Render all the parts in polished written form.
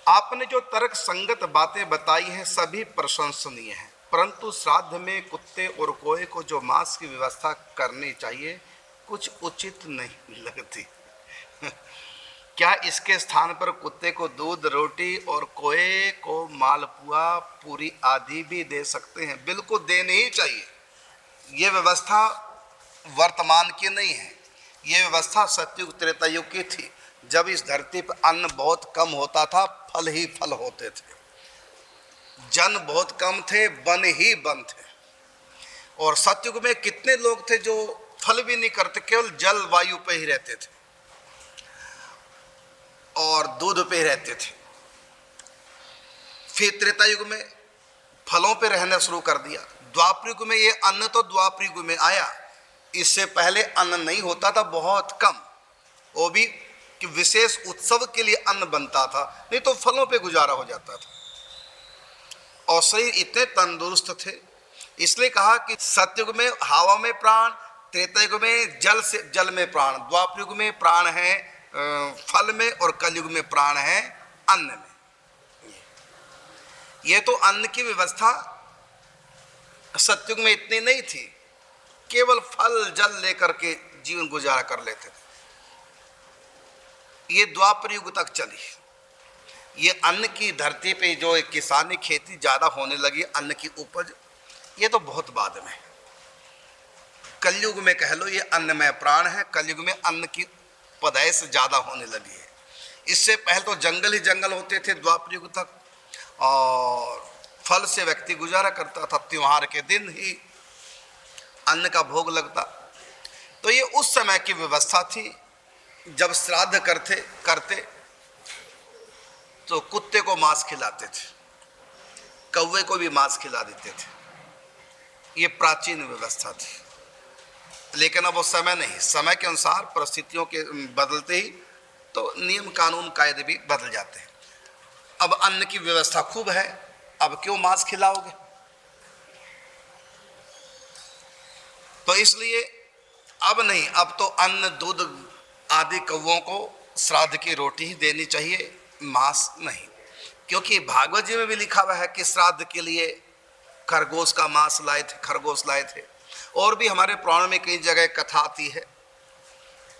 आपने जो तर्क संगत बातें बताई हैं सभी प्रशंसनीय हैं, परंतु श्राद्ध में कुत्ते और कोए को जो मांस की व्यवस्था करनी चाहिए कुछ उचित नहीं लगती। क्या इसके स्थान पर कुत्ते को दूध, रोटी और कोए को मालपुआ, पूरी आदि भी दे सकते हैं? बिल्कुल देनी ही चाहिए। ये व्यवस्था वर्तमान की नहीं है, ये व्यवस्था सतयुग त्रेता युग की थी, जब इस धरती पर अन्न बहुत कम होता था, फल ही फल होते थे, जन बहुत कम थे, वन ही वन थे। और सतयुग में कितने लोग थे जो फल भी नहीं करते, केवल जल वायु पे ही रहते थे और दूध पे ही रहते थे। फिर त्रेता युग में फलों पे रहना शुरू कर दिया। द्वापर युग में ये अन्न तो द्वापर युग में आया, इससे पहले अन्न नहीं होता था, बहुत कम, वो भी कि विशेष उत्सव के लिए अन्न बनता था, नहीं तो फलों पे गुजारा हो जाता था। और शरीर इतने तंदुरुस्त थे, इसलिए कहा कि सतयुग में हवा में प्राण, त्रेता युग में जल में प्राण, द्वापर युग में प्राण है फल में, और कलयुग में प्राण है अन्न में। ये तो अन्न की व्यवस्था सतयुग में इतनी नहीं थी, केवल फल जल लेकर के जीवन गुजारा कर लेते थे। ये द्वापर युग तक चली। ये अन्न की धरती पे जो किसानी खेती ज़्यादा होने लगी, अन्न की उपज, ये तो बहुत बाद में। कलयुग में कह लो ये अन्न में प्राण है, कलयुग में अन्न की पैदाइश ज़्यादा होने लगी है। इससे पहले तो जंगल ही जंगल होते थे द्वापर युग तक, और फल से व्यक्ति गुजारा करता था, त्योहार के दिन ही अन्न का भोग लगता। तो ये उस समय की व्यवस्था थी। जब श्राद्ध करते तो कुत्ते को मांस खिलाते थे, कौवे को भी मांस खिला देते थे। ये प्राचीन व्यवस्था थी। लेकिन अब वो समय नहीं, समय के अनुसार परिस्थितियों के बदलते ही तो नियम कानून कायदे भी बदल जाते हैं। अब अन्न की व्यवस्था खूब है, अब क्यों मांस खिलाओगे? तो इसलिए अब नहीं, अब तो अन्न, दूध आदि कौवों को श्राद्ध की रोटी ही देनी चाहिए, मांस नहीं। क्योंकि भागवत जी में भी लिखा हुआ है कि श्राद्ध के लिए खरगोश का मांस लाए थे, खरगोश लाए थे। और भी हमारे पुराण में कई जगह कथा आती है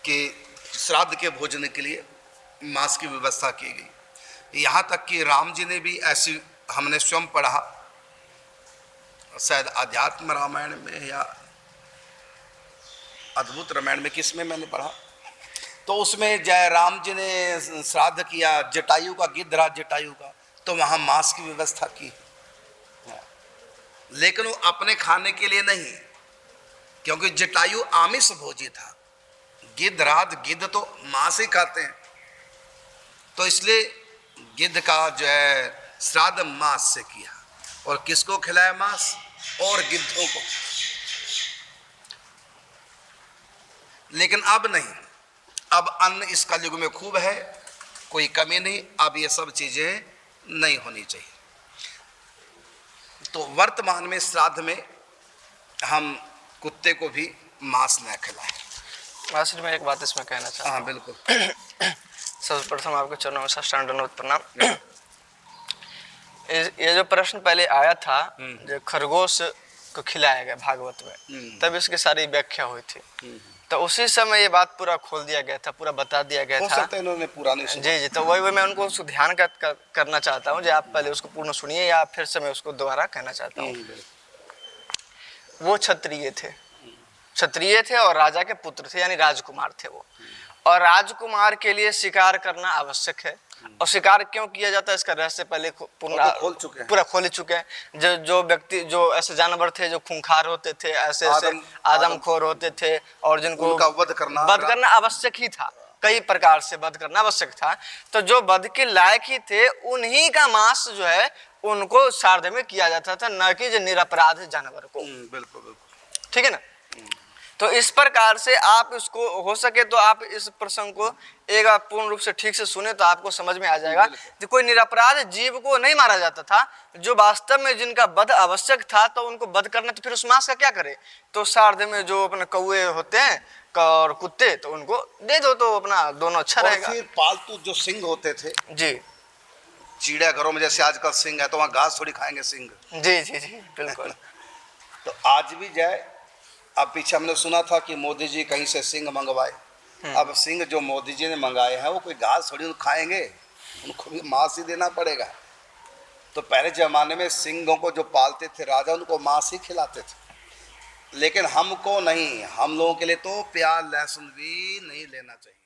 कि श्राद्ध के भोजन के लिए मांस की व्यवस्था की गई। यहाँ तक कि राम जी ने भी ऐसी, हमने स्वयं पढ़ा, शायद अध्यात्म रामायण में या अद्भुत रामायण में, किस में मैंने पढ़ा, तो उसमें जय राम जी ने श्राद्ध किया जटायु का, गिद्धराज जटायु का, तो वहाँ मांस की व्यवस्था की। लेकिन वो अपने खाने के लिए नहीं, क्योंकि जटायु आमिष भोजी था, गिद्धराज, गिद्ध तो मांस ही खाते हैं, तो इसलिए गिद्ध का जो है श्राद्ध मांस से किया। और किसको खिलाया मांस? और गिद्धों को। लेकिन अब नहीं, अब अन्न इस कलयुग में खूब है, कोई कमी नहीं, अब ये सब चीजें नहीं होनी चाहिए। तो वर्तमान में श्राद्ध में हम कुत्ते को भी मांस न खिलाएं। मास्टर, मैं एक बात इसमें कहना चाहता हूँ। हाँ बिल्कुल। सर्वप्रथम आपके चरणों में साष्टांग दंडवत प्रणाम। ये जो प्रश्न पहले आया था, जो खरगोश को खिलाया गया भागवत में, तब इसकी सारी व्याख्या हुई थी। तो उसी समय ये बात पूरा खोल दिया गया था, पूरा बता दिया गया था। इन्होंने पूरा नहीं सुना। जी, तो वही मैं उनको उसको ध्यान करना चाहता हूँ, जो आप पहले उसको पूर्ण सुनिए या फिर से मैं उसको दोबारा कहना चाहता हूँ। वो क्षत्रिय थे और राजा के पुत्र थे, यानी राजकुमार थे वो। और राजकुमार के लिए शिकार करना आवश्यक है। और शिकार क्यों किया जाता है इसका रहस्य पहले पूरा खोल चुके हैं। जो व्यक्ति, जो ऐसे जानवर थे जो खूंखार होते थे, ऐसे आदमखोर होते थे, और जिनको वध करना आवश्यक ही था, कई प्रकार से वध करना आवश्यक था। तो जो वध के लायक ही थे, उन्हीं का मांस जो है उनको श्राद्ध में किया जाता था, न कि जो निरपराध जानवर को। बिल्कुल, ठीक है ना। तो इस प्रकार से आप इसको, हो सके तो आप इस प्रसंग को एक बार पूर्ण रूप से ठीक से सुने तो आपको समझ में आ जाएगा कि कोई निरपराध जीव को नहीं मारा जाता था। जो वास्तव में जिनका वध आवश्यक था, तो उनको वध करना, तो फिर उस मांस का क्या करे? तो श्राद्ध में जो अपने कौवे होते हैं और कुत्ते, तो उनको दे दो, तो अपना दोनों अच्छा रहेगा। फिर पालतू जो सिंह होते थे जी, चिड़ियाघरों में जैसे आजकल सिंह है तो वहाँ घास थोड़ी खाएंगे सिंह। जी जी जी बिल्कुल। तो आज भी जाए, अब पीछे हमने सुना था कि मोदी जी कहीं से सिंह मंगवाए। अब सिंह जो मोदी जी ने मंगाए हैं वो कोई घास थोड़ी खाएंगे, उनको भी मांस ही देना पड़ेगा। तो पहले ज़माने में सिंहों को जो पालते थे राजा, उनको मांस ही खिलाते थे। लेकिन हमको नहीं, हम लोगों के लिए तो प्याज लहसुन भी नहीं लेना चाहिए।